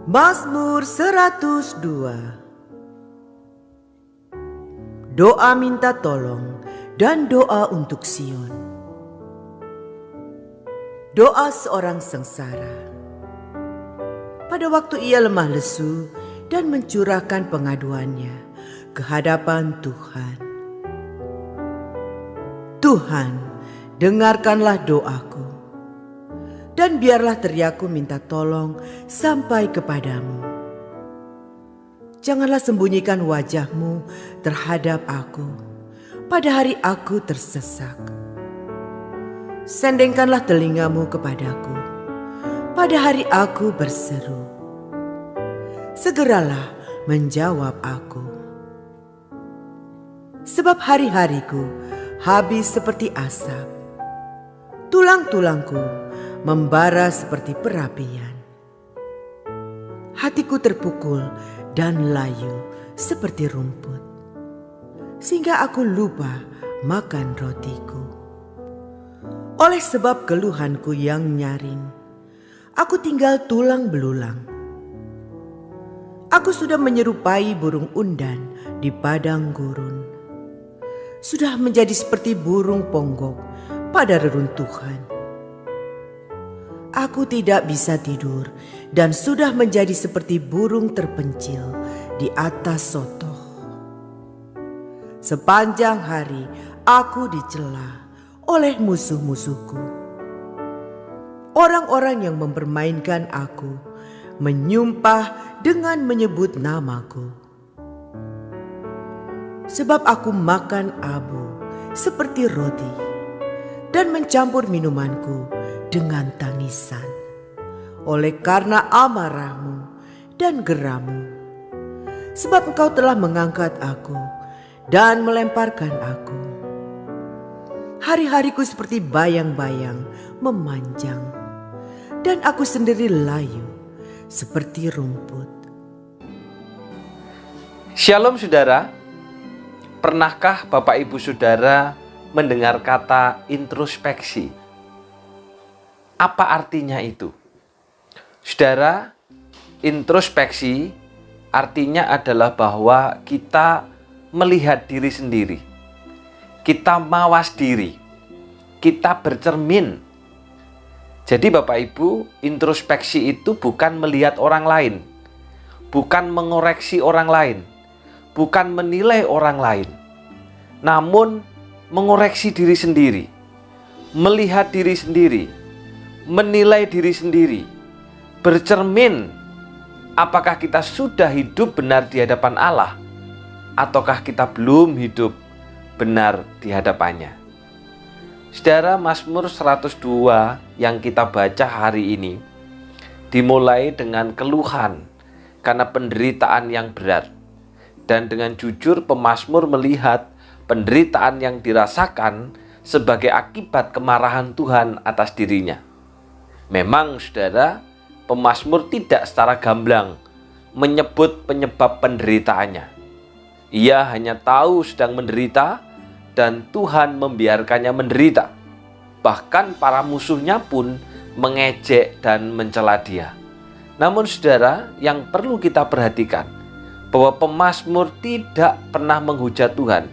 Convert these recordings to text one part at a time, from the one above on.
Mazmur 102. Doa minta tolong dan doa untuk Sion. Doa seorang sengsara. Pada waktu ia lemah lesu dan mencurahkan pengaduannya ke hadapan Tuhan. Tuhan, dengarkanlah doaku, dan biarlah teriakku minta tolong sampai kepadamu. Janganlah sembunyikan wajah-Mu terhadap aku pada hari aku tersesak. Sendengkanlah telinga-Mu kepadaku pada hari aku berseru. Segeralah menjawab aku. Sebab hari-hariku habis seperti asap, tulang-tulangku membara seperti perapian. Hatiku terpukul dan layu seperti rumput, sehingga aku lupa makan rotiku. Oleh sebab keluhanku yang nyaring, aku tinggal tulang belulang. Aku sudah menyerupai burung undan di padang gurun, sudah menjadi seperti burung ponggok pada reruntuhan. Aku tidak bisa tidur dan sudah menjadi seperti burung terpencil di atas sotoh. Sepanjang hari aku dicela oleh musuh-musuhku. Orang-orang yang mempermainkan aku menyumpah dengan menyebut namaku. Sebab aku makan abu seperti roti dan mencampur minumanku dengan tangisan, oleh karena amarahmu dan gerammu. Sebab engkau telah mengangkat aku dan melemparkan aku. Hari-hariku seperti bayang-bayang memanjang, dan aku sendiri layu seperti rumput. Shalom saudara, pernahkah Bapak Ibu Saudara mendengar kata introspeksi? Apa artinya itu? Saudara, introspeksi artinya adalah bahwa kita melihat diri sendiri. Kita mawas diri. Kita bercermin. Jadi Bapak Ibu, introspeksi itu bukan melihat orang lain. Bukan mengoreksi orang lain. Bukan menilai orang lain. Namun mengoreksi diri sendiri. Melihat diri sendiri. Menilai diri sendiri, bercermin apakah kita sudah hidup benar di hadapan Allah ataukah kita belum hidup benar di hadapannya. Saudara, Mazmur 102 yang kita baca hari ini dimulai dengan keluhan karena penderitaan yang berat, dan dengan jujur pemazmur melihat penderitaan yang dirasakan sebagai akibat kemarahan Tuhan atas dirinya. Memang saudara, pemazmur tidak secara gamblang menyebut penyebab penderitaannya. Ia hanya tahu sedang menderita dan Tuhan membiarkannya menderita. Bahkan para musuhnya pun mengejek dan mencela dia. Namun saudara, yang perlu kita perhatikan bahwa pemazmur tidak pernah menghujat Tuhan.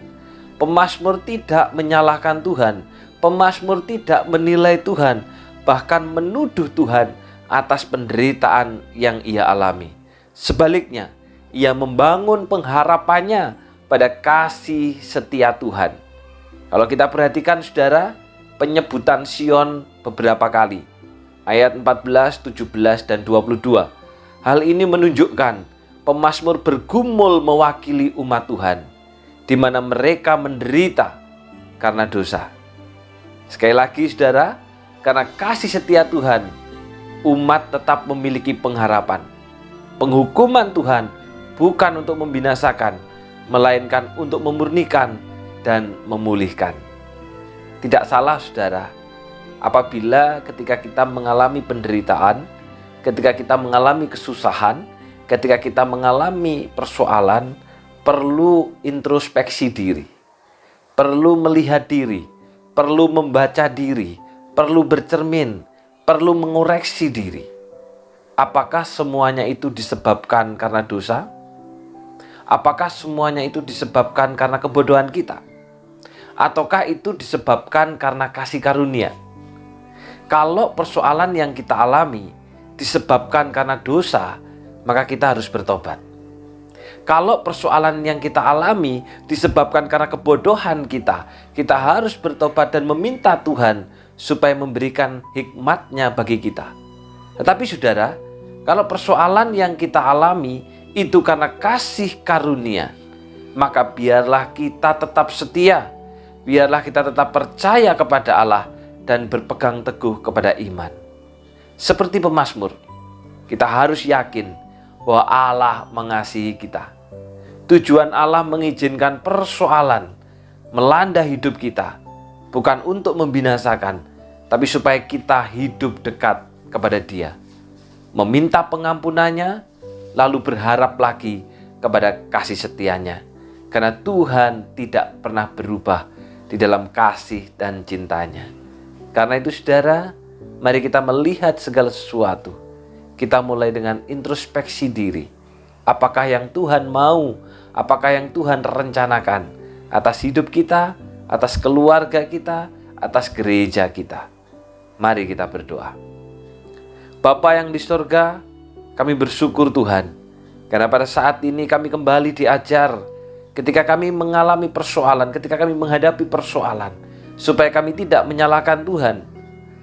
Pemazmur tidak menyalahkan Tuhan. Pemazmur tidak menilai Tuhan, bahkan menuduh Tuhan atas penderitaan yang ia alami. Sebaliknya, ia membangun pengharapannya pada kasih setia Tuhan. Kalau kita perhatikan saudara, penyebutan Sion beberapa kali. Ayat 14, 17, dan 22. Hal ini menunjukkan pemazmur bergumul mewakili umat Tuhan, di mana mereka menderita karena dosa. Sekali lagi saudara, karena kasih setia Tuhan, umat tetap memiliki pengharapan. Penghukuman Tuhan bukan untuk membinasakan, melainkan untuk memurnikan dan memulihkan. Tidak salah saudara, apabila ketika kita mengalami penderitaan, ketika kita mengalami kesusahan, ketika kita mengalami persoalan, perlu introspeksi diri, perlu melihat diri, perlu membaca diri, perlu bercermin, perlu mengoreksi diri. Apakah semuanya itu disebabkan karena dosa? Apakah semuanya itu disebabkan karena kebodohan kita? Ataukah itu disebabkan karena kasih karunia? Kalau persoalan yang kita alami disebabkan karena dosa, maka kita harus bertobat. Kalau persoalan yang kita alami disebabkan karena kebodohan kita harus bertobat dan meminta Tuhan supaya memberikan hikmat-Nya bagi kita. Tetapi saudara, kalau persoalan yang kita alami itu karena kasih karunia, maka biarlah kita tetap setia, biarlah kita tetap percaya kepada Allah dan berpegang teguh kepada iman. Seperti pemazmur, kita harus yakin bahwa Allah mengasihi kita. Tujuan Allah mengizinkan persoalan melanda hidup kita bukan untuk membinasakan, tapi supaya kita hidup dekat kepada Dia, meminta pengampunannya, lalu berharap lagi kepada kasih setia-Nya. Karena Tuhan tidak pernah berubah di dalam kasih dan cintanya. Karena itu saudara, mari kita melihat segala sesuatu. Kita mulai dengan introspeksi diri. Apakah yang Tuhan mau? Apakah yang Tuhan rencanakan atas hidup kita, atas keluarga kita, atas gereja kita? Mari kita berdoa. Bapa yang di surga, kami bersyukur Tuhan, karena pada saat ini kami kembali diajar ketika kami mengalami persoalan, ketika kami menghadapi persoalan, supaya kami tidak menyalahkan Tuhan,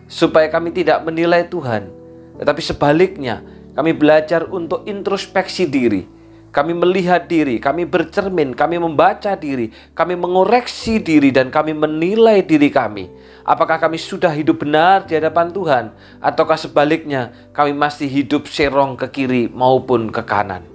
supaya kami tidak menilai Tuhan, tetapi sebaliknya kami belajar untuk introspeksi diri. Kami melihat diri, kami bercermin, kami membaca diri, kami mengoreksi diri, dan kami menilai diri kami. Apakah kami sudah hidup benar di hadapan Tuhan, ataukah sebaliknya kami masih hidup serong ke kiri maupun ke kanan.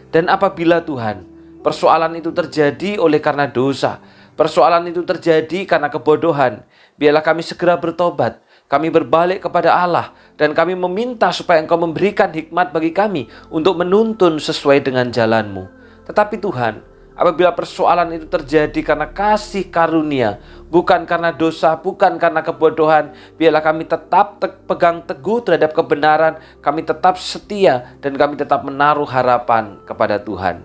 Dan apabila Tuhan, persoalan itu terjadi oleh karena dosa, persoalan itu terjadi karena kebodohan, biarlah kami segera bertobat, kami berbalik kepada Allah, dan kami meminta supaya Engkau memberikan hikmat bagi kami untuk menuntun sesuai dengan jalan-Mu. Tetapi Tuhan, apabila persoalan itu terjadi karena kasih karunia, bukan karena dosa, bukan karena kebodohan, biarlah kami tetap pegang teguh terhadap kebenaran, kami tetap setia, dan kami tetap menaruh harapan kepada Tuhan.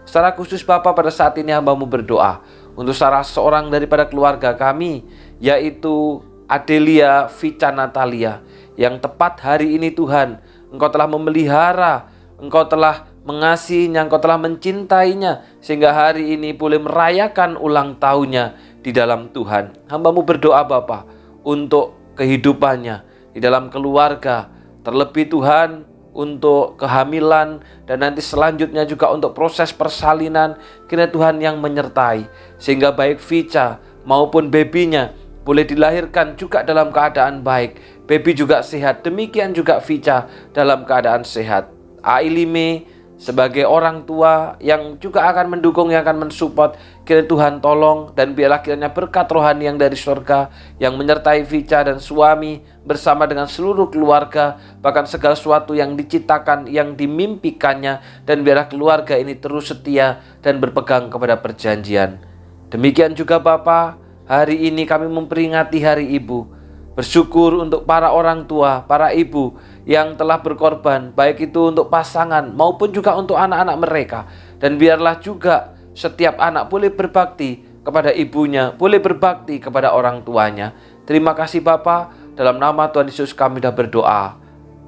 Secara khusus Bapa, pada saat ini hamba-Mu berdoa untuk salah seorang daripada keluarga kami, yaitu Adelia Vica Natalia, yang tepat hari ini Tuhan, Engkau telah memelihara, Engkau telah mengasihinya, Engkau telah mencintainya, sehingga hari ini boleh merayakan ulang tahunnya di dalam Tuhan. Hamba-Mu berdoa Bapa untuk kehidupannya di dalam keluarga, terlebih Tuhan untuk kehamilan, dan nanti selanjutnya juga untuk proses persalinan. Kiranya Tuhan yang menyertai, sehingga baik Vica maupun bebinya boleh dilahirkan juga dalam keadaan baik. Baby juga sehat, demikian juga Vica dalam keadaan sehat. Ailime sebagai orang tua yang juga akan mendukung, yang akan mensupport, kiranya Tuhan tolong, dan biarlah kiranya berkat rohani yang dari surga yang menyertai Vica dan suami bersama dengan seluruh keluarga, bahkan segala sesuatu yang diciptakan, yang dimimpikannya, dan biarlah keluarga ini terus setia dan berpegang kepada perjanjian. Demikian juga Bapa, hari ini kami memperingati Hari Ibu. Bersyukur untuk para orang tua, para ibu yang telah berkorban, baik itu untuk pasangan maupun juga untuk anak-anak mereka. Dan biarlah juga setiap anak boleh berbakti kepada ibunya, boleh berbakti kepada orang tuanya. Terima kasih Bapa, dalam nama Tuhan Yesus kami sudah berdoa.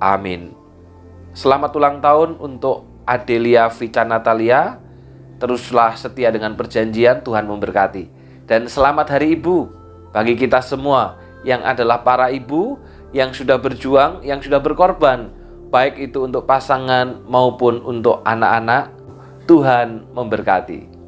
Amin. Selamat ulang tahun untuk Adelia Vica Natalia. Teruslah setia dengan perjanjian, Tuhan memberkati. Dan selamat Hari Ibu bagi kita semua yang adalah para ibu yang sudah berjuang, yang sudah berkorban, baik itu untuk pasangan maupun untuk anak-anak. Tuhan memberkati.